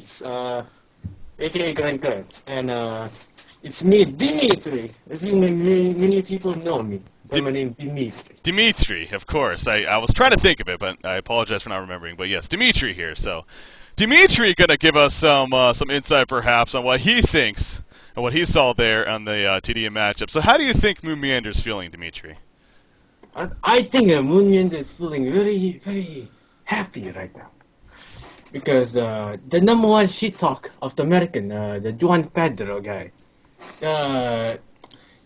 Grants, aka Grand Grants, and it's me, Dimitri. Assuming many people know me by my name, Dimitri. Dimitri, of course. I was trying to think of it, but I apologize for not remembering. But yes, Dimitri here. So, Dimitri gonna give us some insight, perhaps, on what he thinks and what he saw there on the tdM matchup. So, how do you think Moonmeander's feeling, Dimitri? I think Moonmeander is feeling very, very happy right now. Because the #1 shit talk of the American, the Juan Pedro guy,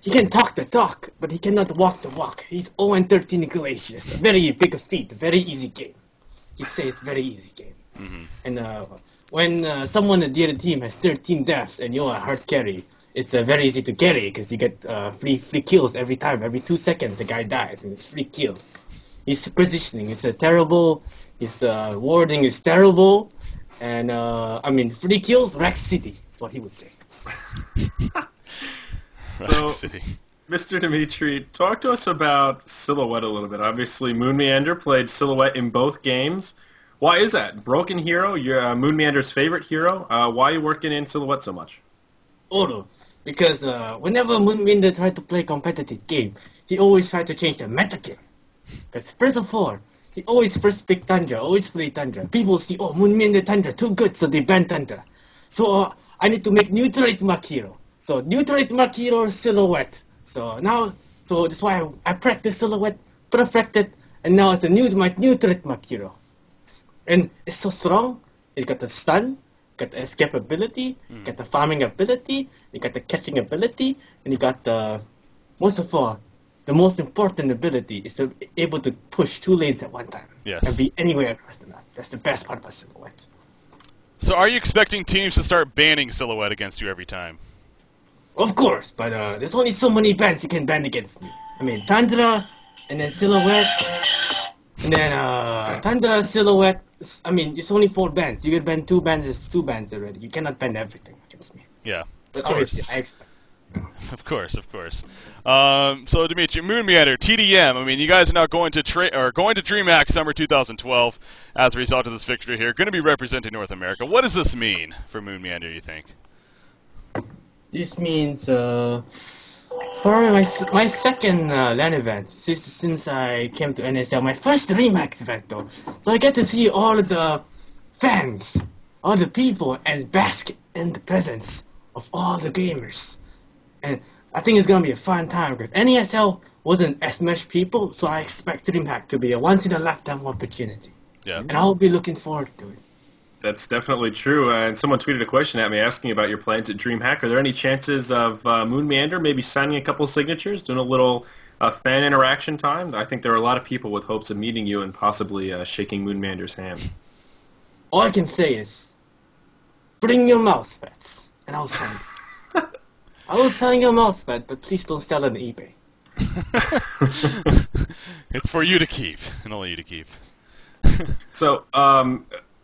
he can talk the talk, but he cannot walk the walk. He's 0-13 Glaciers, a very big feat, very easy game. He says very easy game. Mm-hmm. And when someone on the other team has 13 deaths and you're a hard carry, it's very easy to carry because you get free kills every time. Every 2 seconds, the guy dies, and it's free kills. His positioning is terrible. His warding is terrible. And, free kills, Rex City is what he would say. So, Mr. Dimitri, talk to us about Silhouette a little bit. Obviously, Moonmeander played Silhouette in both games. Why is that? Broken hero? You're Moonmeander's favorite hero? Why are you working in Silhouette so much? Oh, because whenever Moonmeander tried to play a competitive game, he always tried to change the meta game. Because first of all, he always first pick Tundra, always play Tundra. People see, oh, Moonmeander Tundra, too good, so they ban Tundra. So I need to make neutrate Mark Hero. So neutrate Mark Hero Silhouette. So that's why I practice Silhouette, perfected, and now it's my neutrate Mark Hero. And it's so strong. It got the stun, got the escape ability, got the farming ability, you got the catching ability, and you got the, most of all, the most important ability is to be able to push 2 lanes at one time. Yes. And be anywhere across the map. That's the best part about Silhouette. So are you expecting teams to start banning Silhouette against you every time? Of course, but there's only so many bans you can ban against me. I mean, Tundra, and then Silhouette, and then Tundra, Silhouette. I mean, it's only 4 bans. You can ban 2 bans, it's 2 bans already. You cannot ban everything against me. Yeah, But of course. obviously, I expect. Of course. So Dimitri, Moonmeander, tdM. I mean, you guys are now going to DreamHack Summer 2012 as a result of this victory here. Going to be representing North America. What does this mean for Moonmeander, you think? This means for my second LAN event since I came to NSL, my first DreamHack event though. So I get to see all of the fans, all the people, and bask in the presence of all the gamers. And I think it's gonna be a fun time because NESL wasn't as much people, so I expect DreamHack to be a once-in-a-lifetime opportunity. Yeah. And I'll be looking forward to it. That's definitely true. And someone tweeted a question at me asking about your plans at DreamHack. Are there any chances of Moonmeander maybe signing a couple signatures, doing a little fan interaction time? I think there are a lot of people with hopes of meeting you and possibly shaking Moonmeander's hand. All I can say is, bring your mouse pads, and I'll sign it. I will sign your mouse pad, but please don't sell it on eBay. It's for you to keep, and only you to keep. So,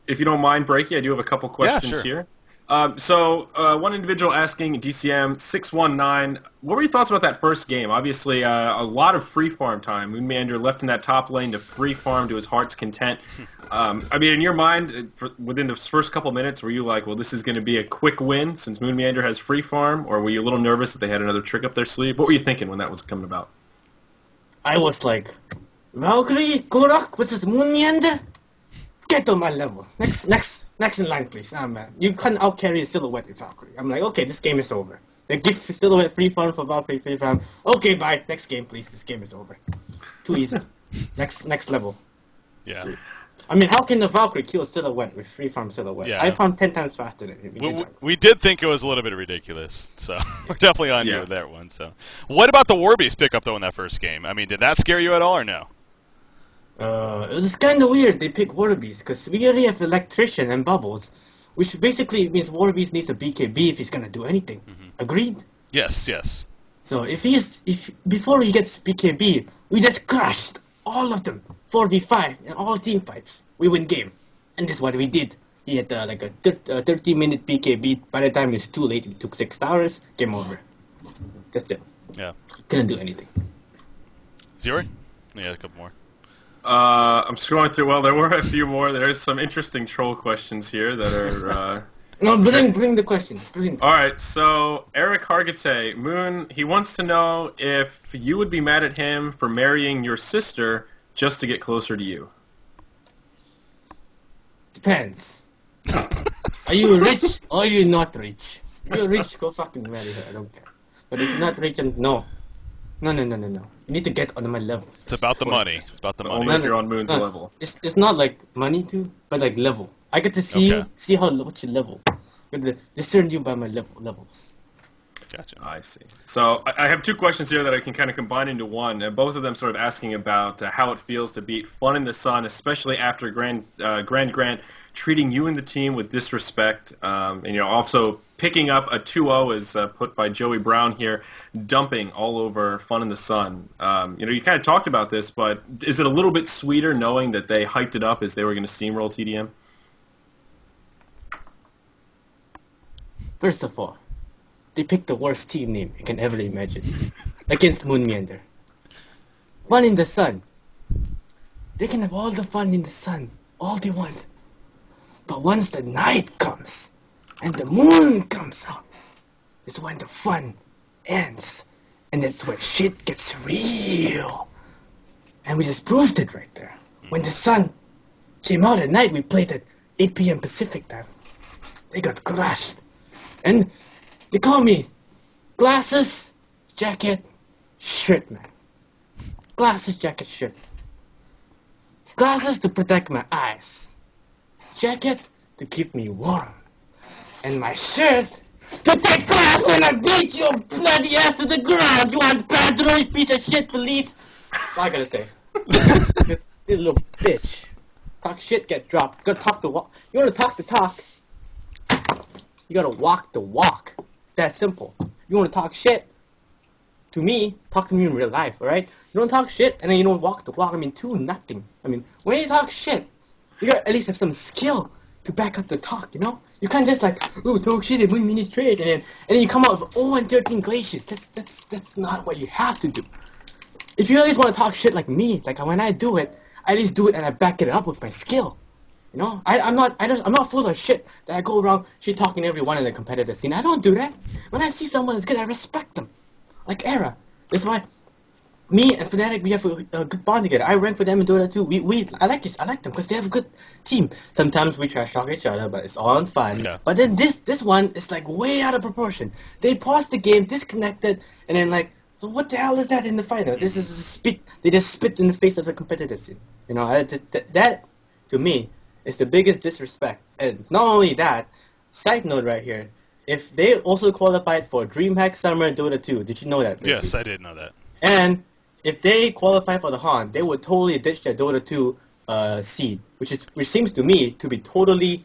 if you don't mind, Breaky, I do have a couple questions here. One individual asking DCM619, what were your thoughts about that first game? Obviously, a lot of free farm time. Moonmeander left in that top lane to free farm to his heart's content. I mean, in your mind, within the first couple minutes, were you like, well, this is going to be a quick win since Moonmeander has free farm? Or were you a little nervous that they had another trick up their sleeve? What were you thinking when that was coming about? I was like, Valkyrie, Korak versus Moonmeander? Get on my level. Next in line, please. You can't out-carry a Silhouette with Valkyrie. I'm like, okay, this game is over. They give Silhouette free farm for Valkyrie free farm. Okay, bye. Next game, please. This game is over. Too easy. Next level. Yeah. I mean, how can the Valkyrie kill Silhouette with free farm Silhouette? Yeah. I found 10 times faster than him. We did think it was a little bit ridiculous, so we're definitely on you with that one. So, what about the Warbeast pickup though in that first game? I mean, did that scare you at all or no? It was kind of weird they picked Warbeast because we already have Electrician and Bubbles, which basically means Warbeast needs a BKB if he's gonna do anything. Agreed? Yes. So if before he gets BKB, we just crushed all of them 4v5 in all team fights. We win game, and this is what we did. He had like a 30-minute BKB. By the time it's too late, it took 6 hours. Game over. That's it. Yeah. Couldn't do anything. Zero? Yeah, a couple more. I'm scrolling through. Well, there were a few more. There's some interesting troll questions here that are No, bring the question. All right, so Eric Hargitay, Moon, he wants to know if you would be mad at him for marrying your sister just to get closer to you. Depends. Are you rich or are you not rich? If you're rich, go fucking marry her. I don't care. But if you're not rich, no. No. You need to get on my level. It's about the money. It's about the money. Only if you're on Moon's level. It's not like money too, but like level. I get to see what's your level. I get to discern you by my levels. Gotcha. I see. So I have two questions here that I can kind of combine into one. Both of them sort of asking about how it feels to beat Fun in the Sun, especially after Grand Grant treating you and the team with disrespect, and also picking up a 2-0 as put by Joey Brown here, dumping all over Fun in the Sun. You kind of talked about this, but is it a little bit sweeter knowing that they hyped it up as they were going to steamroll tdM? First of all, they picked the worst team name you can ever imagine against Moonmeander. Fun in the Sun. They can have all the fun in the sun, all they want. But once the night comes and the moon comes out, is when the fun ends. And that's where shit gets real. And we just proved it right there. When the sun came out at night, we played at 8 p.m. Pacific time. They got crushed. And they call me glasses, jacket, shirt, man. Glasses, jacket, shirt. Glasses to protect my eyes. Jacket to keep me warm. And my shirt to take class when I beat your bloody ass to the ground. You want padre, piece of shit, police? That's all I gotta say. This little bitch. Talk shit, get dropped. Gotta talk the walk. You wanna talk the talk? You gotta walk the walk. It's that simple. You wanna talk shit to me, talk to me in real life, alright? You don't talk shit and then you don't walk the walk. I mean, nothing. I mean, when you talk shit, you gotta at least have some skill to back up the talk, you know? You can't just like, oh, talk shit and 1 minute trade, and then you come out with 0-13 glaciers. That's not what you have to do. If you always want to talk shit like me, like when I do it, I at least do it and I back it up with my skill. You know, I'm not full of shit that I go around shit talking everyone in the competitive scene. I don't do that. When I see someone that's good, I respect them. Like Era. That's why me and Fnatic, we have a good bond together. I rank for them in Dota 2. I like them because they have a good team. Sometimes we trash talk each other, but it's all fun. Yeah. But then this one is like way out of proportion. They paused the game, disconnected, and then like, so what the hell is that in the final? This is a spit. They just spit in the face of the competitive scene. You know, that to me is the biggest disrespect. And not only that, side note right here, if they also qualified for DreamHack Summer Dota 2, did you know that? Yes, I did know that. And if they qualify for the HoN, they would totally ditch their Dota 2 seed, which seems to me to be totally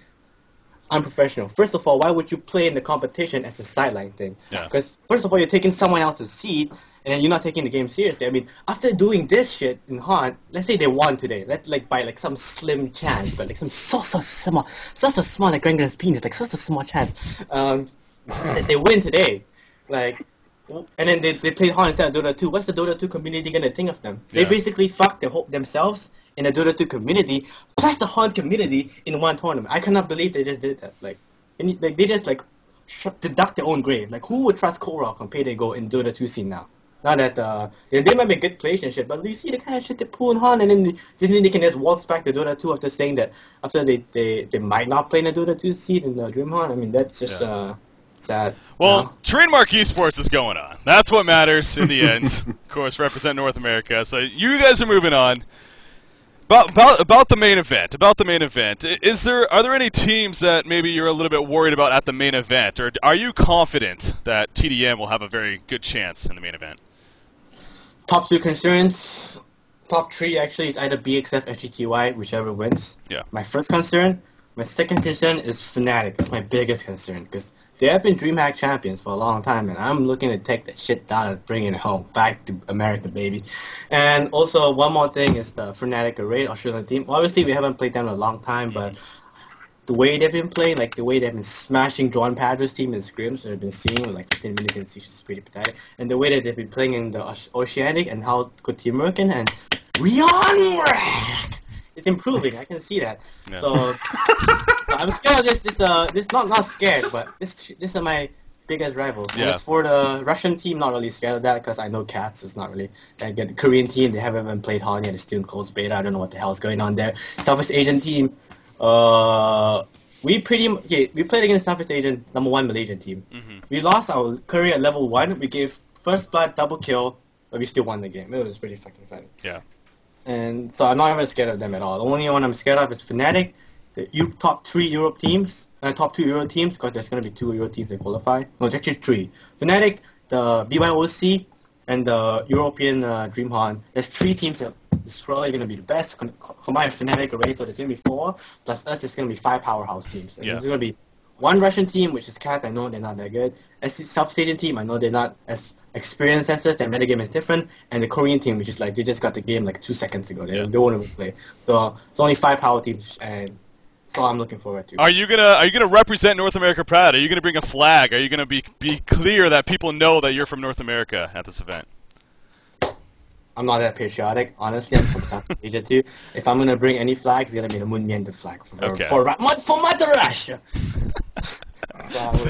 unprofessional. First of all, why would you play in the competition as a sideline thing? Yeah. Because first of all, you're taking someone else's seed, and then you're not taking the game seriously. I mean, after doing this shit in HoN, let's say they won today, by like some slim chance, but like some so small like Granger's penis, like such a small chance, that they win today, like. And then they play HoN instead of Dota 2. What's the Dota 2 community gonna think of them? Yeah. They basically fucked themselves in the Dota 2 community, plus the HoN community in one tournament. I cannot believe they just did that. They just deduct their own grave. Like, who would trust Korok on Payday Go in Dota 2 scene now? Now that they might be good players and shit, but you see the kind of shit they pull in HoN, and then they can just waltz back to Dota 2 after saying that they might not play in the Dota 2 seed in the DreamHack. I mean, that's just sad. Well, Trademark Esports is going on. That's what matters in the end. Of course, represent North America. So you guys are moving on. About the main event. Are there any teams that maybe you're a little bit worried about at the main event, or are you confident that tdM will have a very good chance in the main event? Top 2 concerns. Top 3 actually is either BXF, FGTY, whichever wins. Yeah. My first concern. My second concern is Fnatic. That's my biggest concern because they have been DreamHack champions for a long time, and I'm looking to take that shit down and bring it home, back to America, baby. And also, one more thing is the Fnatic Array Australian team. Obviously, we haven't played them in a long time, but the way they've been playing, like the way they've been smashing John Padre's team in scrims that I've been seeing, like 15 minutes in season is pretty pathetic. And the way that they've been playing in the Oceanic and how good teamwork and we on rack. It's improving. I can see that. Yeah. So I'm scared of this not scared, but this is my biggest rival. Yeah. As for the Russian team, not really scared of that because I know Cats is not really that good. The Korean team, they haven't even played HoN yet. It's still in closed beta. I don't know what the hell is going on there. Southeast Asian team, we played against Southeast Asian #1 Malaysian team. Mm-hmm. We lost our career at level 1. We gave first blood, double kill, but we still won the game. It was pretty fucking funny. Yeah. And so I'm not even scared of them at all. The only one I'm scared of is Fnatic, the top 3 Europe teams, top 2 Euro teams, because there's going to be 2 Euro teams that qualify. No, it's actually 3. Fnatic, the BYOC, and the European DreamHoN. There's 3 teams that is probably going to be the best. Combined Fnatic already, so there's going to be 4. Plus us, there's going to be 5 powerhouse teams. And there's going to be 1 Russian team, which is Cat. I know they're not that good. And the South Asian team, I know they're not as experienced as us. Their metagame is different. And the Korean team, which is like, they just got the game like 2 seconds ago. They don't want to play. So it's only 5 power teams, and that's all I'm looking forward to. Are you gonna represent North America proud? Are you gonna bring a flag? Are you gonna be clear that people know that you're from North America at this event? I'm not that patriotic, honestly. I'm from South Asia too. If I'm gonna bring any flag, it's gonna be the Moonmeander flag for Mother Russia.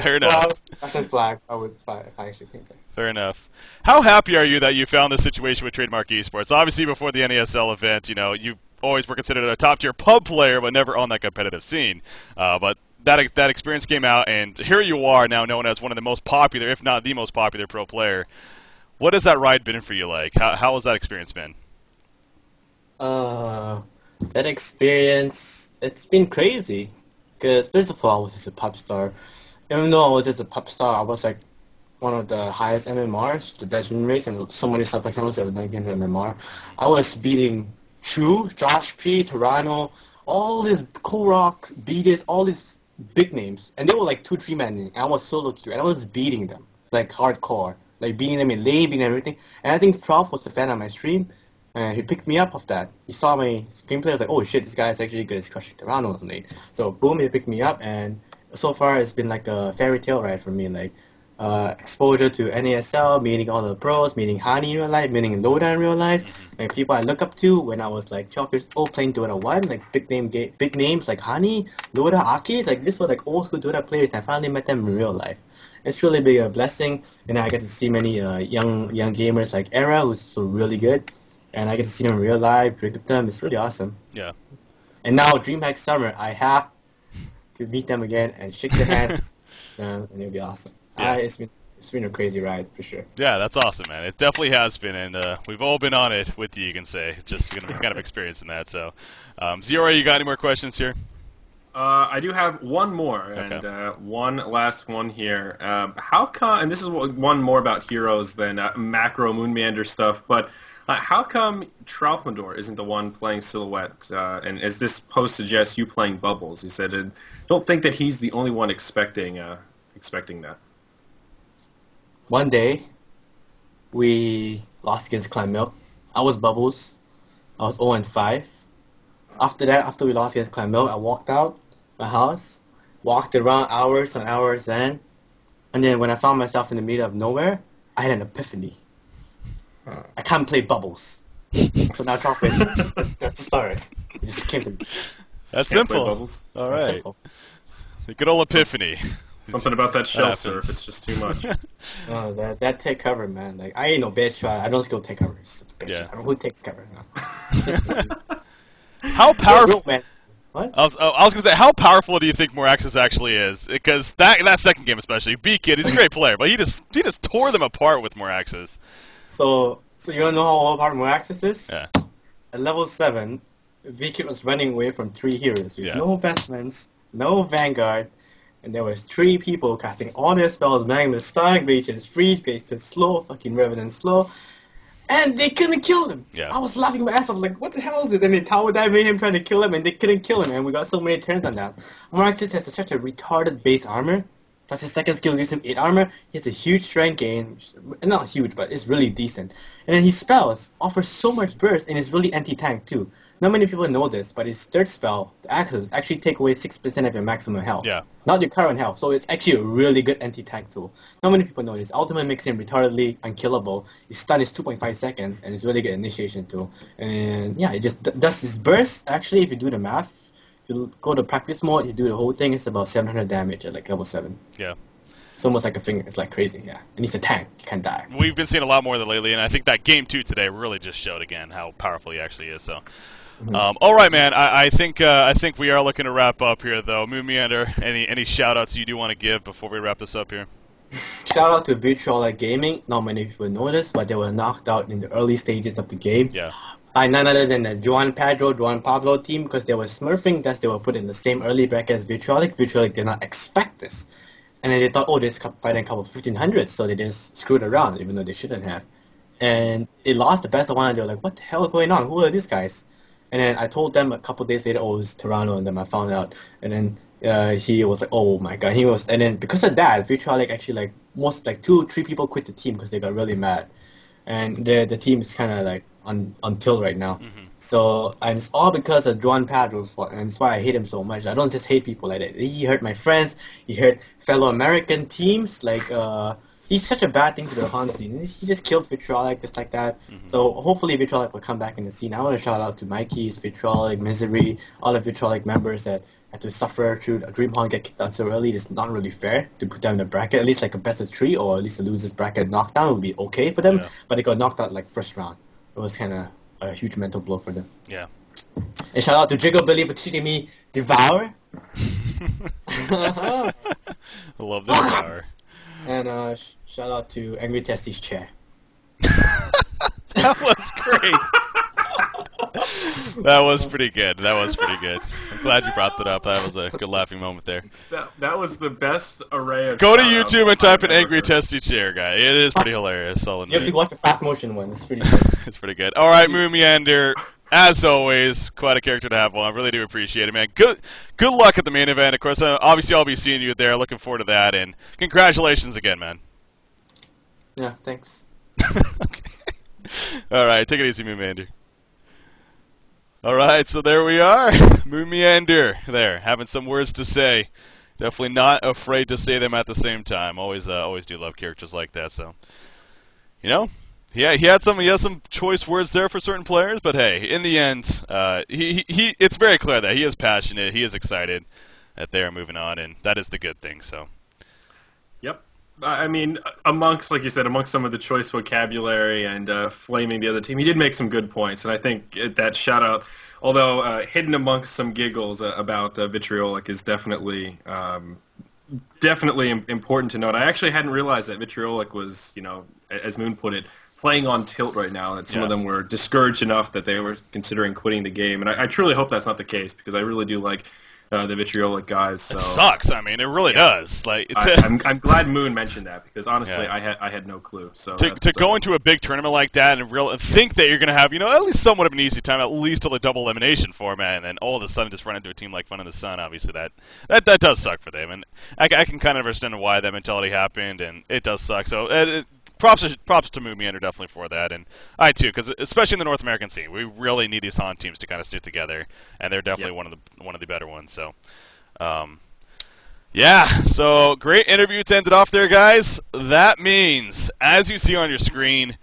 Fair enough. Russian flag, I would if I actually came there. Fair enough. How happy are you that you found this situation with Trademark Esports? Obviously, before the NASL event, you always were considered a top-tier pub player, but never on that competitive scene. But that experience came out, and here you are now known as one of the most popular, if not the most popular pro player. What has that ride been for you like? How has that experience been? That experience, it's been crazy. Because first of all, I was just a pub star. Even though I was just a pub star, I was like one of the highest MMRs, the best win rates, and so many sub-accounts that were 1900 MMR. I was beating True, Josh P, Toronto, all these Korok, Beatis, all these big names. And they were like 2-3 man, and I was solo queue, and I was beating them, like hardcore. Like beating them in lane, beating everything. And I think Trough was a fan of my stream, and he picked me up off that. He saw my gameplay, I was like, oh shit, this guy's actually good at crushing Toronto in lane. So boom, he picked me up, and so far it's been like a fairy tale ride for me. Like exposure to NASL, meeting all the pros, meeting Hani in real life, meeting Loda in real life, and people I look up to when I was like 12 years old playing Dota 1, like big names like Hani, Loda, Aki, like this were like old school Dota players, and I finally met them in real life. It's really been a blessing, and I get to see many young gamers like Era, who's so really good, and I get to see them in real life, drink with them. It's really awesome. Yeah. And now DreamHack Summer, I have to meet them again and shake their hand, and it'll be awesome. Yeah. It's been a crazy ride for sure. Yeah, that's awesome, man. It definitely has been, and we've all been on it with you can say. Just kind of experiencing that. So, Zero, you got any more questions here? I do have one more, and one last one here. How come, and this is one more about heroes than macro Moonmeander stuff, but how come Troufmador isn't the one playing Silhouette? And as this post suggests, you playing Bubbles. He said, don't think that he's the only one expecting that. One day, we lost against Clan Milk. I was Bubbles. I was 0-5. After that, after we lost against Clan Milk, I walked out my house, walked around hours and hours then, and then when I found myself in the middle of nowhere, I had an epiphany. I can't play Bubbles. So now Troufmador, that's the story. It just came to me. That's simple. All right. Simple. The good old epiphany. Something about that shell surf, it's just too much. No, that take cover, man. Like I ain't no bitch, I don't go take cover. Bitch. Yeah. I don't know who takes cover. No. How powerful? Man. What? I was gonna say, how powerful do you think Moraxus actually is? Because that second game especially, B-Kid, he's a great player, but he just tore them apart with Moraxus. So you don't know how hard Moraxus is? Yeah. At level 7, V-Kid was running away from 3 heroes with Yeah. no investments, no Vanguard, and there was 3 people casting all their spells, Magma, Sonic Visions, Freeze, Bases, Slow, fucking Revenant, Slow, and they couldn't kill him. Yeah. I was laughing my ass off, like, what the hell is this? And they tower dive made him trying to kill him, and they couldn't kill him, and we got so many turns on that. Moraxus has such a retarded base armor, plus his second skill gives him 8 armor. He has a huge strength gain, which, not huge, but it's really decent. And then his spells offer so much burst, and it's really anti-tank too. Not many people know this, but his third spell, the Axes, actually take away 6% of your maximum health. Yeah. Not your current health, so it's actually a really good anti-tank tool. Not many people know this. Ultimate makes him retardedly unkillable. His stun is 2.5 seconds, and it's a really good initiation tool. And yeah, it just does his burst, actually, if you do the math, you go to practice mode, you do the whole thing, it's about 700 damage at like level 7. Yeah. It's almost like a finger. It's like crazy, yeah. And he's a tank. You can't die. We've been seeing a lot more of that lately, and I think that game 2 today really just showed again how powerful he actually is. So, all right, man. I think we are looking to wrap up here, though. Moonmeander, any shout-outs you do want to give before we wrap this up here? Shout out to Virtualic Gaming. Not many people know this, but they were knocked out in the early stages of the game. Yeah. By none other than the Juan Pablo team, because they were smurfing, thus they were put in the same early bracket as Virtualic. Virtualic did not expect this. And then they thought, oh, this fighting a couple of 1500s, so they just screwed around, even though they shouldn't have. And they lost the best of one, and they were like, what the hell is going on? Who are these guys? And then I told them a couple of days later, oh, it's Toronto, and then I found out. And then he was like, oh my god. And then because of that, Virtualic actually, like, 2-3 people quit the team because they got really mad. And the team is kind of like on tilt right now. So, and it's all because of Juan Padro's fault, and that's why I hate him so much. I don't just hate people like that. He hurt my friends, he hurt fellow American teams, like, he's such a bad thing to the Han scene. He just killed Virtualic just like that. So hopefully Virtualic will come back in the scene. I want to shout out to Mikey's, Virtualic, Misery, all the Virtualic members that had to suffer through DreamHoN get kicked out so early. It's not really fair to put them in the bracket. At least like a best of 3 or at least a loser's bracket knockdown would be okay for them. Yeah. But they got knocked out like first round. It was kind of a huge mental blow for them. Yeah. And shout out to Jiggle Billy for treating me Devour. I love the Devour. And shout out to Angry Testy's chair. That was great. That was pretty good. I'm glad you brought that up. That was a good laughing moment there. That was the best array of. Go to YouTube and type in Angry Testy Chair Guy. It is pretty hilarious. You have to watch the fast motion one. It's pretty good. It's pretty good. All right, Moonmeander. As always, quite a character to have on. I really do appreciate it, man. Good luck at the main event. Of course, obviously I'll be seeing you there. Looking forward to that, and congratulations again, man. Yeah, thanks. Okay. All right, take it easy, Moonmeander. All right, so there we are. Moonmeander there, having some words to say. Definitely not afraid to say them at the same time. Always do love characters like that. So, you know, he has some choice words there for certain players. But hey, in the end, it's very clear that he is passionate. He is excited that they are moving on, and that is the good thing. So. Yep. I mean, amongst, like you said, amongst some of the choice vocabulary and flaming the other team, he did make some good points. And I think that shout-out, although hidden amongst some giggles about Vitriolic, is definitely important to note. I actually hadn't realized that Vitriolic was, you know, as Moon put it, playing on tilt right now, that some of them were discouraged enough that they were considering quitting the game. And I truly hope that's not the case, because I really do like the Vitriolic guys. So. It sucks. I mean, it really does. Like, I'm glad Moon mentioned that, because honestly, I had no clue. So to go into a big tournament like that and think that you're going to have, you know, at least somewhat of an easy time, at least till the double elimination format, and then all of a sudden just run into a team like Fun in the Sun. Obviously, that does suck for them, and I can kind of understand why that mentality happened, and it does suck. So. Props to Moonmeander definitely for that, and I too, because especially in the North American scene, we really need these Han teams to kind of stick together, and they're definitely one of the better ones. So, yeah, so great interview to end it off there, guys. That means, as you see on your screen,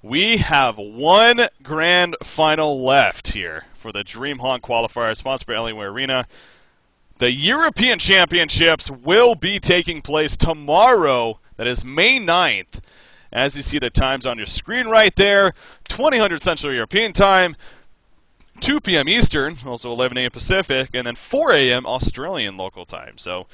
we have one grand final left here for the DreamHack Qualifiers, sponsored by Alienware Arena. The European Championships will be taking place tomorrow. That is May 9th. As you see the times on your screen right there, 2000 Central European Time, 2 p.m. Eastern, also 11 a.m. Pacific, and then 4 a.m. Australian local time. So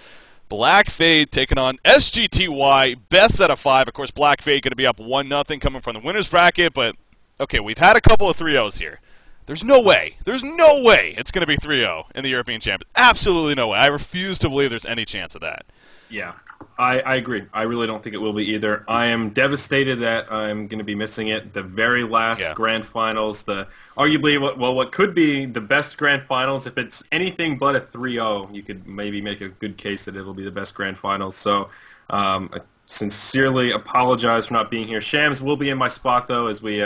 Black Fade taking on SGTY, best out of 5. Of course, Black Fade going to be up 1-0 coming from the winner's bracket, but okay, we've had a couple of 3-0s here. There's no way it's going to be 3-0 in the European Champions. Absolutely no way. I refuse to believe there's any chance of that. Yeah, I agree. I really don't think it will be either. I am devastated that I'm going to be missing it. The very last grand finals, arguably what could be the best grand finals. If it's anything but a 3-0, you could maybe make a good case that it'll be the best grand finals. So I sincerely apologize for not being here. Shams will be in my spot, though, as we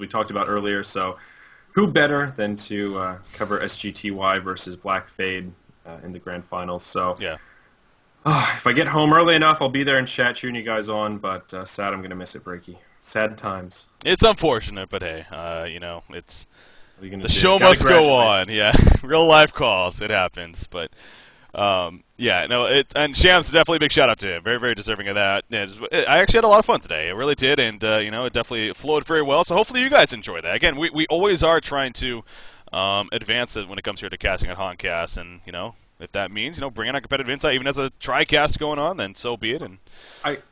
talked about earlier. So who better than to cover SGTY versus Black Fade in the grand finals? So yeah. If I get home early enough, I'll be there in chat cheering you guys on, but sad I'm going to miss it, Breaky. Sad times. It's unfortunate, but hey, you know, it's The show must go on. Yeah, real life calls. It happens, but yeah, no. And Shams, definitely a big shout out to him. Very, very deserving of that. I actually had a lot of fun today. I really did, and you know, it definitely flowed very well. So hopefully you guys enjoy that. Again, we always are trying to advance it when it comes here to casting at honcast, and you know. If that means, you know, bringing on competitive insight, even as a tri-cast going on, then so be it. And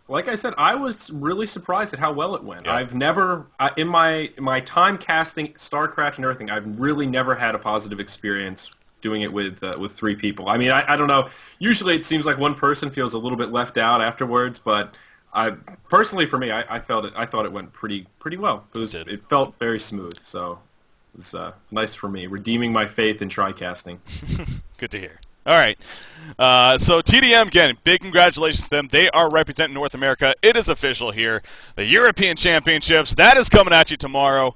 like I said, I was really surprised at how well it went. Yeah. I've never, in my time casting StarCraft and everything, I've really never had a positive experience doing it with 3 people. I mean, I don't know. Usually it seems like one person feels a little bit left out afterwards, but personally for me, I thought it went pretty well. It felt very smooth, so it was nice for me, redeeming my faith in tri-casting. Good to hear. All right, so tdM, again, big congratulations to them. They are representing North America. It is official here. The European Championships, that is coming at you tomorrow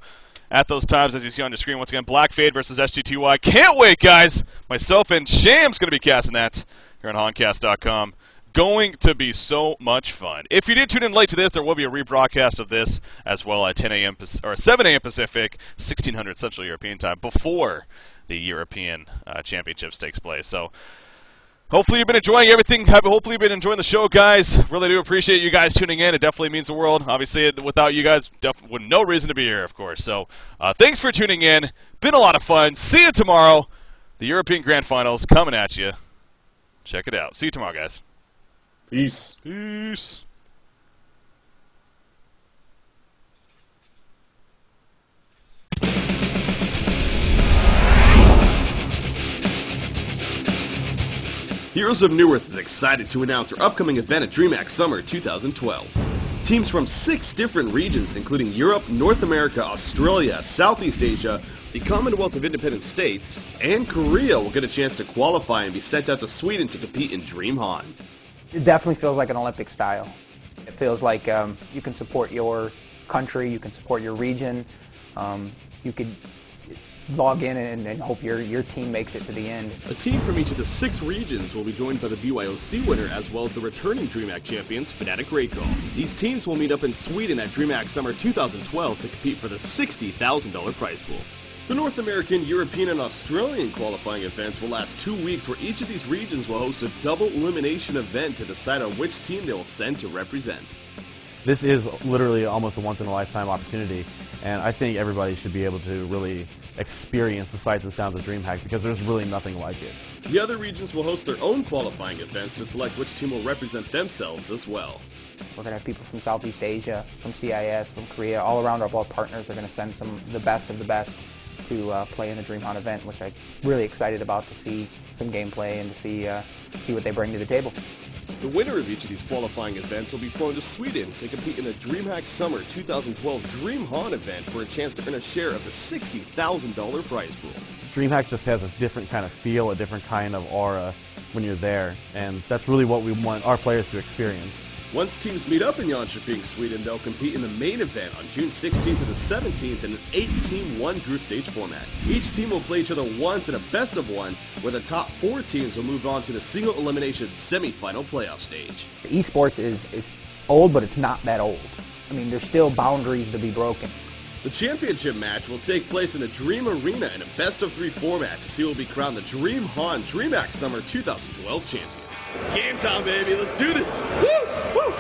at those times, as you see on the screen. Once again, Black Fade versus SGTY. Can't wait, guys. Myself and Shams going to be casting that here on honcast.com. Going to be so much fun. If you did tune in late to this, there will be a rebroadcast of this as well at 10 a.m. or 7 a.m. Pacific, 1600 Central European time, before the European Championships takes place. So hopefully you've been enjoying everything. Hopefully you've been enjoying the show, guys. Really do appreciate you guys tuning in. It definitely means the world. Obviously, without you guys, with no reason to be here, of course. So thanks for tuning in. Been a lot of fun. See you tomorrow. The European Grand Finals coming at you. Check it out. See you tomorrow, guys. Peace. Peace. Heroes of Newerth is excited to announce our upcoming event at DreamHack Summer 2012. Teams from 6 different regions, including Europe, North America, Australia, Southeast Asia, the Commonwealth of Independent States, and Korea will get a chance to qualify and be sent out to Sweden to compete in DreamHaN. It definitely feels like an Olympic style. It feels like you can support your country, you can support your region, you could log in and hope your team makes it to the end. A team from each of the 6 regions will be joined by the BYOC winner as well as the returning DreamHack champions, Fnatic Raycall. These teams will meet up in Sweden at DreamHack Summer 2012 to compete for the $60,000 prize pool. The North American, European, and Australian qualifying events will last 2 weeks, where each of these regions will host a double elimination event to decide on which team they will send to represent. This is literally almost a once-in-a-lifetime opportunity, and I think everybody should be able to really experience the sights and sounds of DreamHack, because there's really nothing like it. The other regions will host their own qualifying events to select which team will represent themselves as well. We're going to have people from Southeast Asia, from CIS, from Korea, all around. Our both partners are going to send the best of the best to play in the DreamHack event, which I'm really excited about, to see some gameplay and to see what they bring to the table. The winner of each of these qualifying events will be flown to Sweden to compete in the DreamHack Summer 2012 DreamHaN event for a chance to earn a share of the $60,000 prize pool. DreamHack just has a different kind of feel, a different kind of aura when you're there, and that's really what we want our players to experience. Once teams meet up in Jönköping, Sweden, they'll compete in the main event on June 16th to the 17th in an 8-team one group stage format. Each team will play each other once in a best of one, where the top 4 teams will move on to the single elimination semi-final playoff stage. Esports is old, but it's not that old. I mean, there's still boundaries to be broken. The championship match will take place in the Dream Arena in a best-of-3 format to see who will be crowned the DreamHaN DreamHack Summer 2012 champions. Game time, baby. Let's do this. Woo! Woo!